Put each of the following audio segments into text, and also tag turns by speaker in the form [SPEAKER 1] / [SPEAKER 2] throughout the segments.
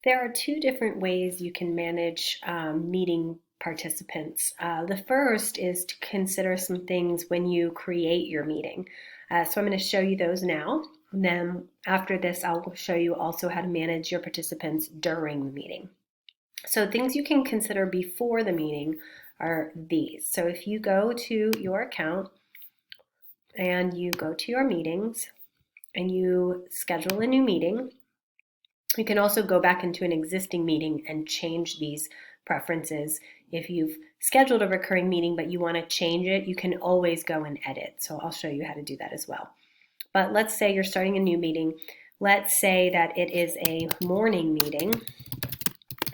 [SPEAKER 1] There are two different ways you can manage meeting participants. The first is to consider some things when you create your meeting. So I'm going to show you those now. And then after this, I'll show you also how to manage your participants during the meeting. So things you can consider before the meeting are these. So if you go to your account and you go to your meetings and you schedule a new meeting, you can also go back into an existing meeting and change these preferences. If you've scheduled a recurring meeting but you want to change it, you can always go and edit. So I'll show you how to do that as well. But let's say you're starting a new meeting. Let's say that it is a morning meeting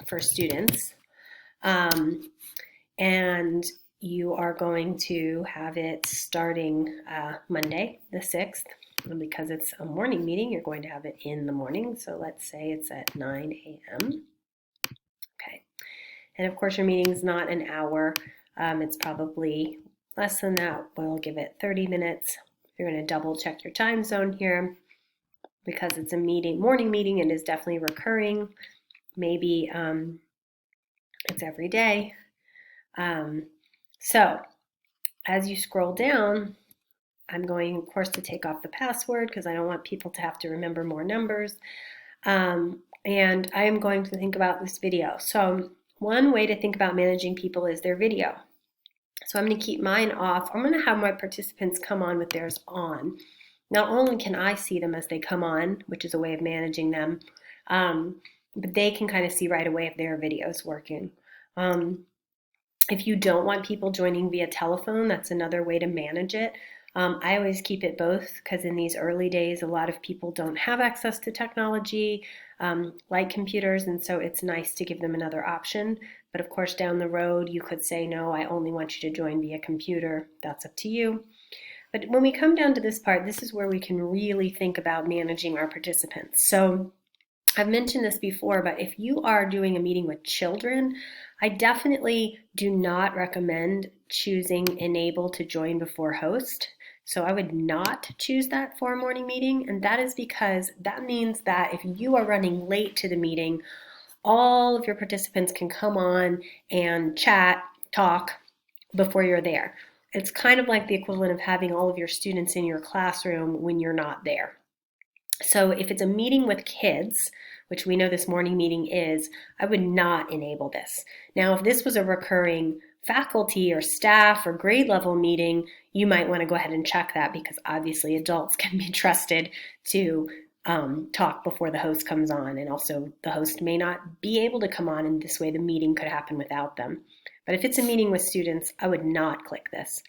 [SPEAKER 1] for students. And you are going to have it starting Monday, the 6th. And because it's a morning meeting, you're going to have it in the morning. So let's say it's at 9 a.m. Okay. And of course, your meeting's not an hour. It's probably less than that. We'll give it 30 minutes. You're going to double check your time zone here because it's a morning meeting and is definitely recurring. Maybe it's every day. So as you scroll down, I'm going, of course, to take off the password because I don't want people to have to remember more numbers. And I am going to think about this video. So one way to think about managing people is their video. So I'm going to keep mine off. I'm going to have my participants come on with theirs on. Not only can I see them as they come on, which is a way of managing them, but they can kind of see right away if their video is working. If you don't want people joining via telephone, that's another way to manage it. I always keep it both because in these early days, a lot of people don't have access to technology like computers, and so it's nice to give them another option. But of course, down the road, you could say, no, I only want you to join via computer. That's up to you. But when we come down to this part, this is where we can really think about managing our participants. So I've mentioned this before, but if you are doing a meeting with children, I definitely do not recommend choosing enable to join before host. So I would not choose that for a morning meeting, and that is because that means that if you are running late to the meeting, all of your participants can come on and chat, talk before you're there. It's kind of like the equivalent of having all of your students in your classroom when you're not there. So if it's a meeting with kids, which we know this morning meeting is, I would not enable this. Now, if this was a recurring faculty or staff or grade level meeting, you might want to go ahead and check that because obviously adults can be trusted to talk before the host comes on, and also the host may not be able to come on, and this way the meeting could happen without them. But if it's a meeting with students, I would not click this.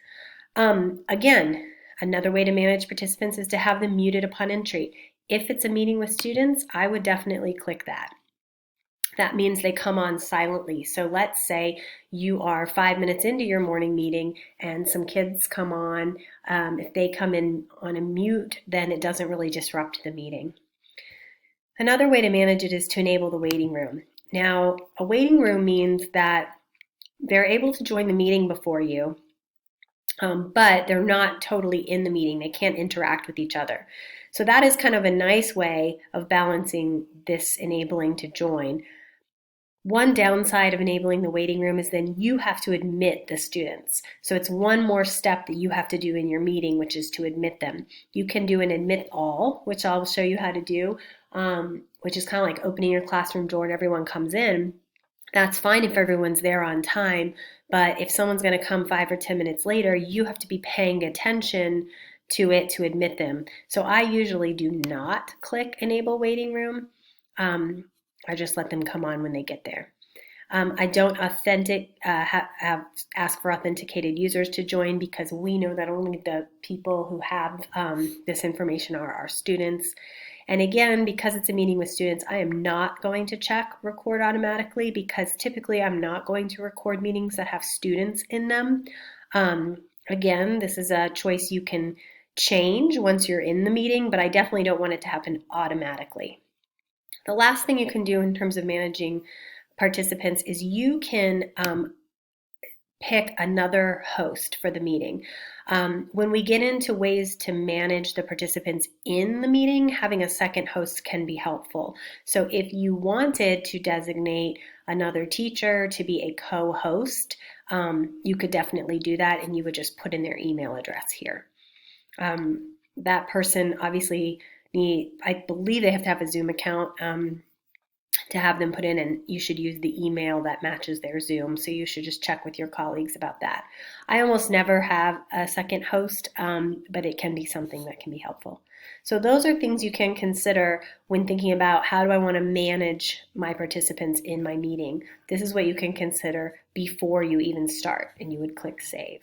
[SPEAKER 1] Again, another way to manage participants is to have them muted upon entry. If it's a meeting with students, I would definitely click that. That means they come on silently. So let's say you are 5 minutes into your morning meeting and some kids come on. If they come in on a mute, then it doesn't really disrupt the meeting. Another way to manage it is to enable the waiting room. Now, a waiting room means that they're able to join the meeting before you, but they're not totally in the meeting. They can't interact with each other. So that is kind of a nice way of balancing this enabling to join. One downside of enabling the waiting room is then you have to admit the students. So it's one more step that you have to do in your meeting, which is to admit them. You can do an admit all, which I'll show you how to do, which is kind of like opening your classroom door and everyone comes in. That's fine if everyone's there on time, but if someone's going to come 5 or 10 minutes later, you have to be paying attention to it to admit them. So I usually do not click enable waiting room. I just let them come on when they get there. I don't ask for authenticated users to join because we know that only the people who have this information are our students. And again, because it's a meeting with students, I am not going to check record automatically because typically I'm not going to record meetings that have students in them. Again, this is a choice you can change once you're in the meeting, but I definitely don't want it to happen automatically. The last thing you can do in terms of managing participants is you can pick another host for the meeting. When we get into ways to manage the participants in the meeting, having a second host can be helpful. So if you wanted to designate another teacher to be a co-host, you could definitely do that, and you would just put in their email address here. That person obviously I believe they have to have a Zoom account to have them put in, and you should use the email that matches their Zoom. So you should just check with your colleagues about that. I almost never have a second host, but it can be something that can be helpful. So those are things you can consider when thinking about how do I want to manage my participants in my meeting. This is what you can consider before you even start, and you would click Save.